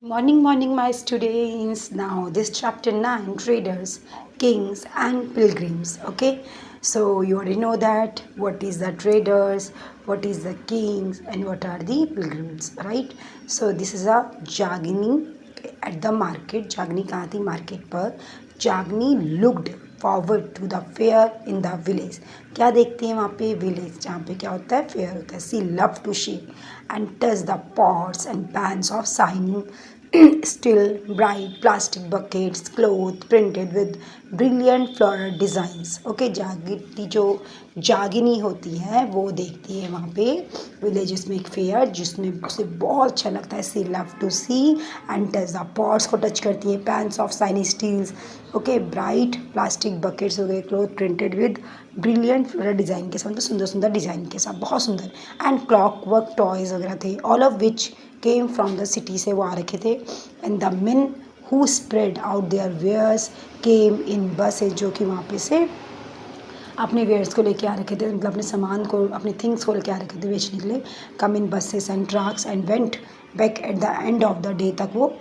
Morning, my students. Now, this chapter 9 traders, kings, and pilgrims. Okay, so you already know that what is the traders, what is the kings, and what are the pilgrims, right? So, this is a Jagini at the market. Jagni कहाँ थी market पर. Jagni looked forward to the fair in the village. क्या देखते हैं वहाँ पे village जहाँ पे क्या होता है fair होता है. She loved to shake and touch the pots and pans of shining still bright plastic buckets, cloth printed with brilliant floral designs. Okay जागृति जो जागिनी होती है वो देखती है वहाँ पे विलेजेस में एक फेयर जिसमें उसे बहुत अच्छा लगता है. She love to see and touch the pots को टच करती है. Pans of shiny steels. Okay bright plastic buckets हो गए. Cloth printed with brilliant floral design के साथ मतलब सुंदर सुंदर डिज़ाइन के साथ बहुत सुंदर. एंड क्लॉक वर्क टॉयज़ वगैरह थे. All of which came from the city से वो आ रखे थे. And the men who spread out their wares came in buses जो कि वहाँ पे से अपने वेयर्स को लेके आ रखे थे मतलब अपने सामान को अपने थिंग्स को लेके आ रखे थे बेचने के लिए. Come in buses and trucks and went back at the end of the day तक वो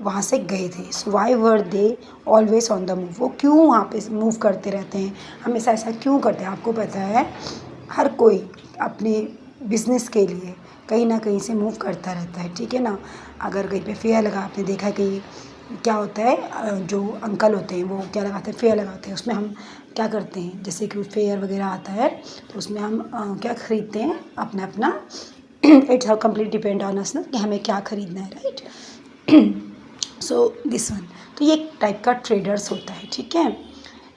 वहाँ से गए थे. So why were they always on the move. वो क्यों वहाँ पे मूव करते रहते हैं हमेशा ऐसा क्यों करते हैं. आपको पता है हर कोई अपने बिजनेस के लिए कहीं ना कहीं से मूव करता रहता है. ठीक है ना. अगर कहीं पे फेयर लगा आपने देखा कि क्या होता है जो अंकल होते हैं वो क्या लगाते हैं फेयर लगाते हैं. उसमें हम क्या करते हैं जैसे कि फेयर वगैरह आता है तो उसमें हम क्या खरीदते हैं अपना अपना it's how complete depend on us ना कि हमें क्या खरीदना है. राइट. सो दिस वन तो ये एक टाइप का ट्रेडर्स होता है. ठीक है.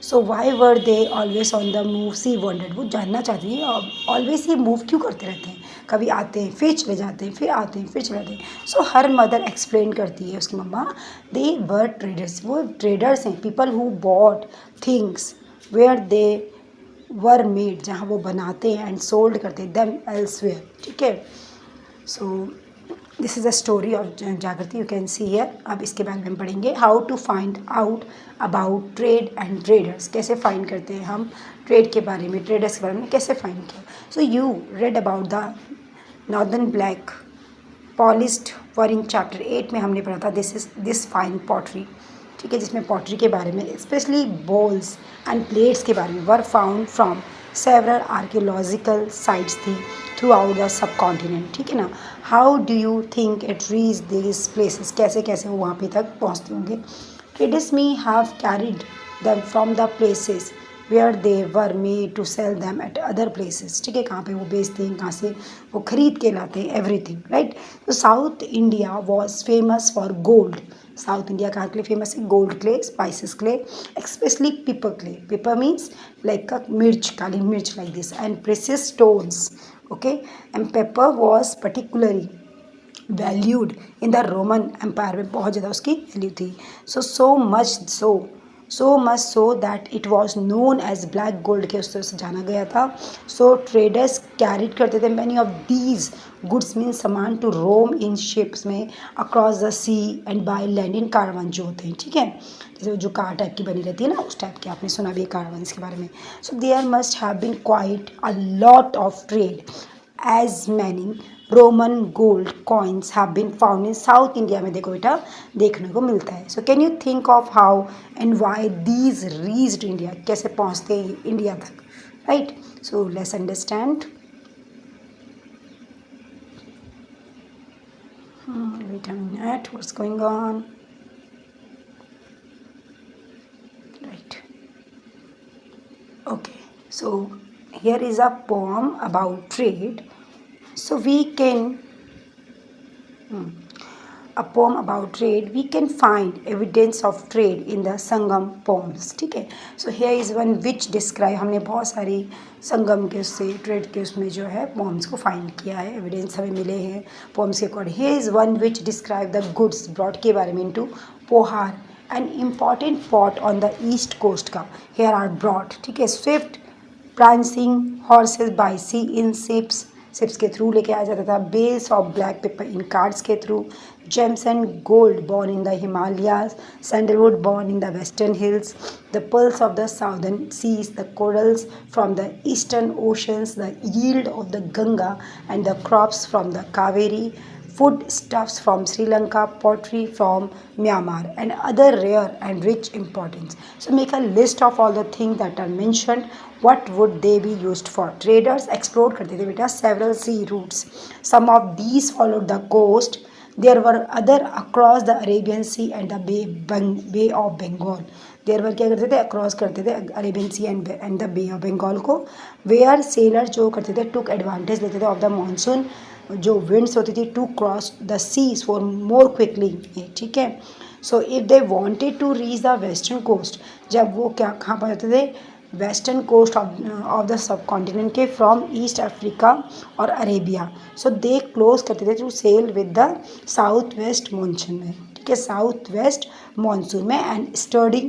So why were they always on the move. She wanted वो जानना चाहती है ऑलवेज ये मूव क्यों करते रहते हैं. कभी आते हैं फिर चले जाते हैं फिर आते हैं फिर चले जाते हैं. सो हर मदर एक्सप्लेन करती है उसकी मम्मा. They were traders. वो ट्रेडर्स हैं. People who bought things where they were made जहाँ वो बनाते हैं एंड सोल्ड करते हैं देम एल्सवेयर. ठीक है. So this is a story of Jagriti you can see here. अब इसके बारे में हम पढ़ेंगे how to find out about trade and traders. कैसे फाइंड करते हैं हम ट्रेड के बारे में ट्रेडर्स के बारे में कैसे फाइंड किया. So you read about the northern black polished worrying chapter 8 में हमने पढ़ा था दिस फाइन पॉटरी. ठीक है. जिसमें पॉटरी के बारे में स्पेशली बॉल्स एंड प्लेट्स के बारे में were found from several archaeological sites थी throughout the subcontinent. ठीक है ना. How do you think it reach this places. कैसे कैसे वो वहाँ पे तक पहुँचते होंगे. Traders may have carried them from the places where they were made to sell them at other places. ठीक है. कहाँ पे वो बेचते हैं कहाँ से वो खरीद के लाते हैं एवरीथिंग. राइट. तो South India was famous for gold. South India कहाँ के लिए फेमस है. Gold clay spices clay specially pepper clay. Pepper means like a मिर्च काली मिर्च like this and precious stones. Okay. And pepper was particularly valued in the Roman Empire में बहुत ज़्यादा उसकी वैल्यू थी. So much so that it was known as black gold के उस तरह से जाना गया था. सो ट्रेडर्स कैरिड करते थे many of these goods mean सामान टू रोम इन शिप्स में across the sea and by land in caravan जो होते हैं. ठीक है. जैसे जो कार टाइप की बनी रहती है ना उस टाइप की आपने सुना भी है कारवान के बारे में. So there must have been quite a lot of trade as many Roman gold coins have been found in South India में देखो बेटा देखने को मिलता है. So can you think of how and why these reached India. कैसे पहुँचते हैं इंडिया तक. Right. So let's understand. Wait a minute, what's going on? Right. Okay, so here is a poem about trade. So we can a poem about trade. We can find evidence of trade in the Sangam poems. ठीक है. So here is one which describe हमने बहुत सारी संगम के उससे trade के उसमें जो है poems को फाइंड किया है. एविडेंस हमें मिले हैं poems के according. Here is one which describe the goods brought के बारे में into पोहार an important port on the east coast का. Here are brought. ठीक है. Swift prancing horses by sea in ships के थ्रू लेके आया जाता था. Bales of black pepper in carts के through. Gems and gold borne in the Himalayas. Sandalwood borne in the western hills. The pearls of the southern seas. The corals from the eastern oceans. The yield of the Ganga and the crops from the Kaveri. food stuffs from Sri Lanka, pottery from Myanmar, and other rare and rich importance. So make a list of all the things that are mentioned. What would they be used for? Traders explore करते थे बेटा several sea routes. Some of these followed the coast. There were other across the Arabian Sea and the Bay of Bengal. देर वर क्या करते थे, across करते थे Arabian sea and the bay of Bengal को. Where seller जो करते थे टुक एडवांटेज लेते थे ऑफ द मानसून, जो विंड्स होती थी, to cross the seas far more quickly. ठीक है. So if they wanted to reach the western coast, जब वो क्या कहाँ पर जाते थे, western coast of the subcontinent के फ्रॉम ईस्ट अफ्रीका और अरेबिया. सो दे क्लोज करते थे to sail with the south west monsoon में. ठीक है, साउथ वेस्ट मानसून में. एंड स्टडी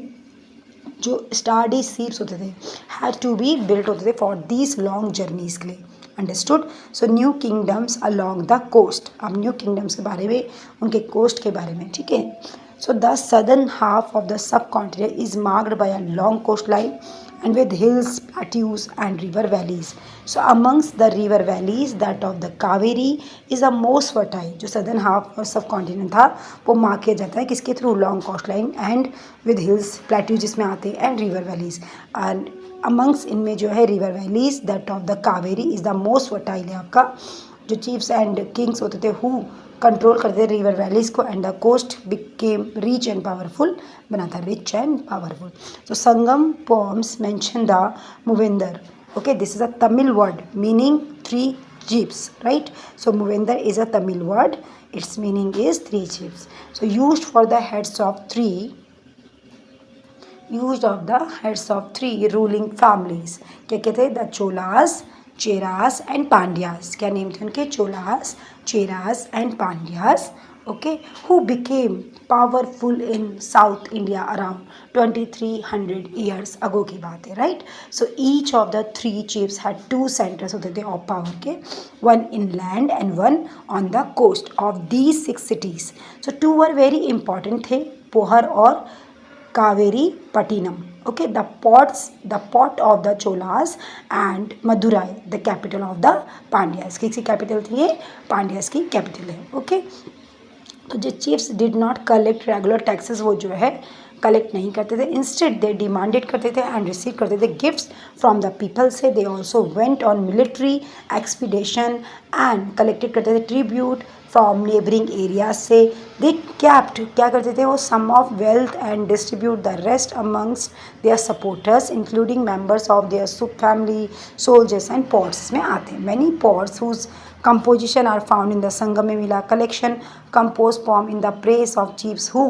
जो स्टार्डी सीप्स होते थे हैड टू बी बिल्ट होते थे फॉर दीज लॉन्ग जर्नीज के लिए. Understood. So new kingdoms along the coast. अब न्यू किंगडम्स के बारे में, उनके कोस्ट के बारे में. ठीक है. So the southern half of the subcontinent is marked by a long coastline and with hills, plateaus and river valleys. So amongst the river valleys, that of the Kaveri is the most fertile. जो southern half और सब continent था वो mark किया जाता है किसके through, long coastline and with hills, plateau जिसमें आते हैं, and river valleys. And amongst इनमें जो है river valleys, that of the Kaveri is the most fertile है आपका. जो चीफ्स एंड किंग्स होते थे हु कंट्रोल करते थे रिवर वैलीज को, and the coast became rich and powerful, बना था रिच एंड पावरफुल. तो Sangam poems mention the Muvendar. Okay, this is a Tamil word meaning 3 chiefs, right? So Movendar is a Tamil word. Its meaning is 3 chiefs. So used for the heads of 3 ruling families. क्या कहते हैं? The Cholas, Cheras and Pandyas. क्या name थे उनके? Cholas, Cheras and Pandyas. Okay, who became powerful in South India around 2300 years ago की बात है, right? So each of the 3 chiefs had 2 centers होते थे of power के, one inland and one on the coast of these 6 cities. So 2 were very important थे, पोहर और Kaveri Pattinam. Okay, the pot of the Cholas and Madurai, the capital of the Pandyas. किसकी capital थी ये? पांड्यास की capital है. Okay, तो जो chiefs did not collect regular taxes, वो जो है कलेक्ट नहीं करते थे. इंस्टेड दे डिमांडेड करते थे एंड रिसीव करते थे गिफ्ट्स फ्रॉम द पीपल से. They also went on military expedition and collected करते थे ट्रिब्यूट फ्रॉम नेबरिंग एरिया से. दे कैप्ट, क्या करते थे वो, some of wealth and distribute the rest amongst their supporters including members of their sub family, soldiers and poets में आते हैं. Many poets whose composition are found in the Sangamamila collection, composed poem in the praise of chiefs who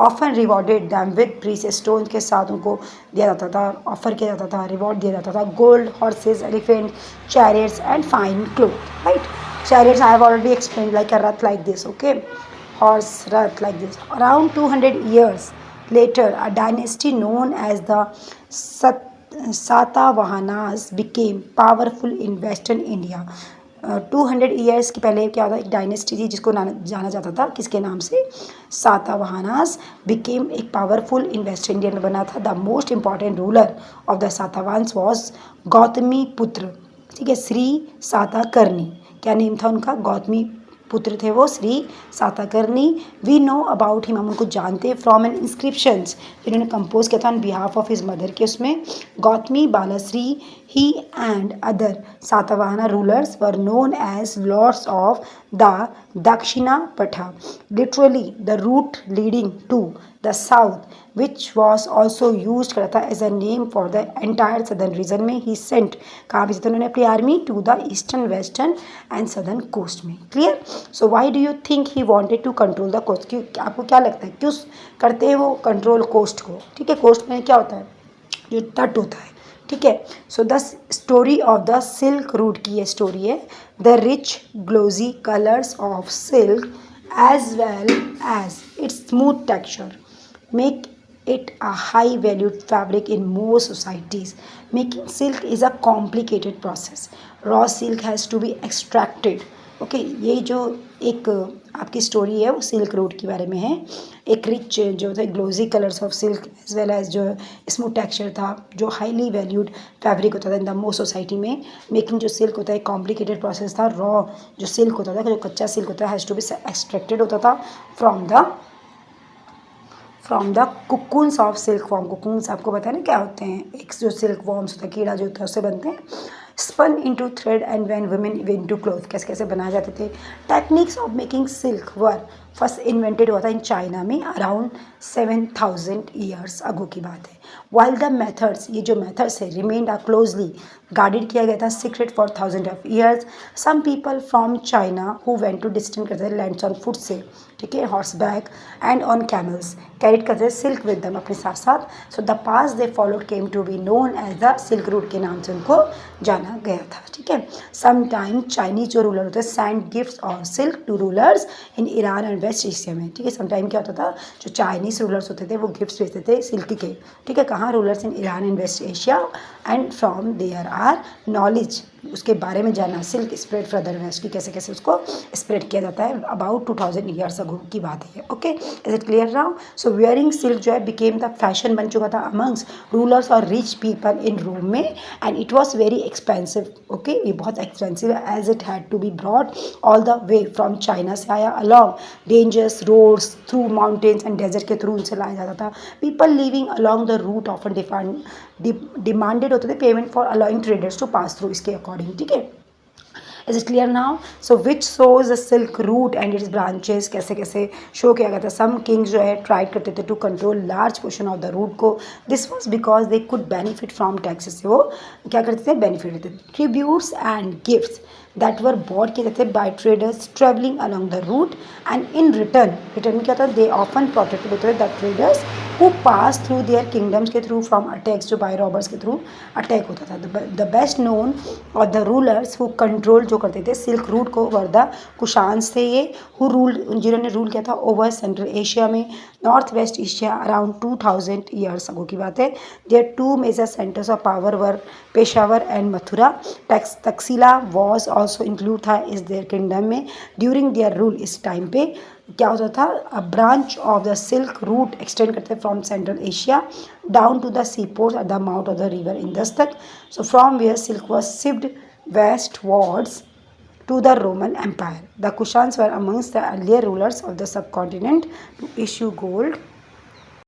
often rewarded them with precious stones. के साथ उनको दिया जाता था, offer किया जाता था, रिवॉर्ड दिया जाता था, gold, horse's, elephant, chariots and fine cloth. Right, chariots I have already explained, like a rath like this. Okay, horse rath like this. Around 200 years later, a dynasty known as the Satavahanas became powerful in Western India. 200 years के पहले क्या होता, एक dynasty थी जिसको जाना जाता था किसके नाम से, सातवाहनास. बिकेम एक पावरफुल इन वेस्ट इंडिया में बना था. The most important ruler of the Satavahanas was Gautamiputra. ठीक है, श्री साताकर्णी. क्या नेम था उनका? गौतमी पुत्र थे वो, Shri Satakarni. We know about him, हम उनको जानते फ्रॉम एन इंस्क्रिप्शंस, जिन्होंने कंपोज किया था on behalf of his mother के. उसमें Gautami, Balashri, he and other Satavahana rulers were known as lords of the Dakshinapatha, literally the route leading to the south, which was also use करता as a name for the entire southern region में. He sent, कहाँ भेजते उन्होंने अपनी army? To the eastern, western and southern coast में. Clear. So why do you think he wanted to control the coast? क्यों, आपको क्या लगता है क्यों करते हैं वो कंट्रोल कोस्ट को? ठीक है, कोस्ट में क्या होता है? जो तट होता है. ठीक है. So the story of the silk route की ये स्टोरी है. The rich glossy colours of silk as well as its smooth texture make it a high valued fabric in most societies. Making silk is a complicated process. Raw silk has to be extracted okay, ये जो एक आपकी story है वो silk Route के बारे में है। एक रिच जो थे glossy colours of silk as well as जो स्मूथ टेक्सचर था, जो हाईली वैल्यूड फैब्रिक होता था इन द मोस्ट सोसाइटी में। मेकिंग जो सिल्क होता है कॉम्प्लिकेटेड प्रोसेस था। रॉ जो सिल्क होता था, जो कच्चा सिल्क होता है, हैज़ टू बी एक्सट्रैक्टेड होता था from the cocoons of silkworm. Cocoons आपको पता है ना क्या होते हैं, एक जो सिल्क वॉर्म्स होता है, कीड़ा जो होता है, उससे बनते हैं। Spun into thread and when woven into cloth, कैसे कैसे बनाए जाते थे। Techniques of making silk were first invented हुआ था इन चाइना में अराउंड 7000 ईयर्स अगो की बात है। वाइल द मेथड्स, ये जो मेथड्स है, रिमेन्ड आर क्लोजली गार्डेड किया गया था secret for thousand of years. Some people from China who went to distant करते थे लैंड्स ऑन फुट से, ठीक है, horseback and on camels, carried करते थे सिल्क विद दम अपने साथ साथ। So the path they followed came to be known as the silk Route के नाम से उनको जाना गया था, ठीक है। सम टाइम चाइनीज जो रूलर होते हैं सेंड गिफ्ट्स और silk to rulers in Iran and West Asia में, ठीक है। सम टाइम क्या होता था, जो चाइनीज रूलर्स होते थे वो गिफ्ट्स भेजते थे सिल्क के, ठीक है, कहाँ, rulers in Iran and West Asia and from there are knowledge, उसके बारे में जाना। सिल्क स्प्रेड फर्दर वेस्ट की कैसे कैसे उसको स्प्रेड किया जाता है अबाउट 2000 ईयर्स अगो की बात है, okay. Is it clear now? So wearing silk जो है बिकेम द फैशन बन चुका था अमंग्स रूलर्स और रिच पीपल इन रोम में, and it was very expensive, okay. ये बहुत एक्सपेंसिव है as it had to be brought all the way from China से आया along dangerous roads through mountains and desert के through उनसे लाया जाता था। People living along the route often demanded होते थे payment for allowing traders to pass through, इसके अकॉर्डिंग, ठीक है। Is it clear now? So which shows the silk Route and its branches, कैसे कैसे शो किया गया था। सम किंग्स जो है ट्राइड करते थे to control large portion of the route को। This was because they could benefit from taxes, से वो क्या करते थे, बेनिफिट देते थे। Tributes and gifts that were brought किए जाते by traders travelling along the route, and in return में क्या होता है, दे ऑफन प्रोटेक्टेड होते थे the traders who pass through their kingdoms के थ्रू फ्रॉम अटैक्स, जो बाय रॉबर्स के थ्रू अटैक होता था। द बेस्ट नोन और द रूलर्स हु कंट्रोल जो करते थे सिल्क रूट को वर द कुशान्स थे ये, हु रूल, जिन्होंने रूल किया था ओवर सेंट्रल एशिया में, north west Asia around 2000 years ago की बात है। Their two major centres of power were Peshawar and Mathura. Taxila was also include था इस देयर किंगडम में। ड्यूरिंग देयर रूल इस टाइम पे क्या होता था, a branch of the silk route extend करते from central Asia down to the sea port at the mouth of the river Indus तक। सो from where silk was shipped westwards to the Roman Empire. The Kushans were amongst the earlier rulers of the subcontinent to issue gold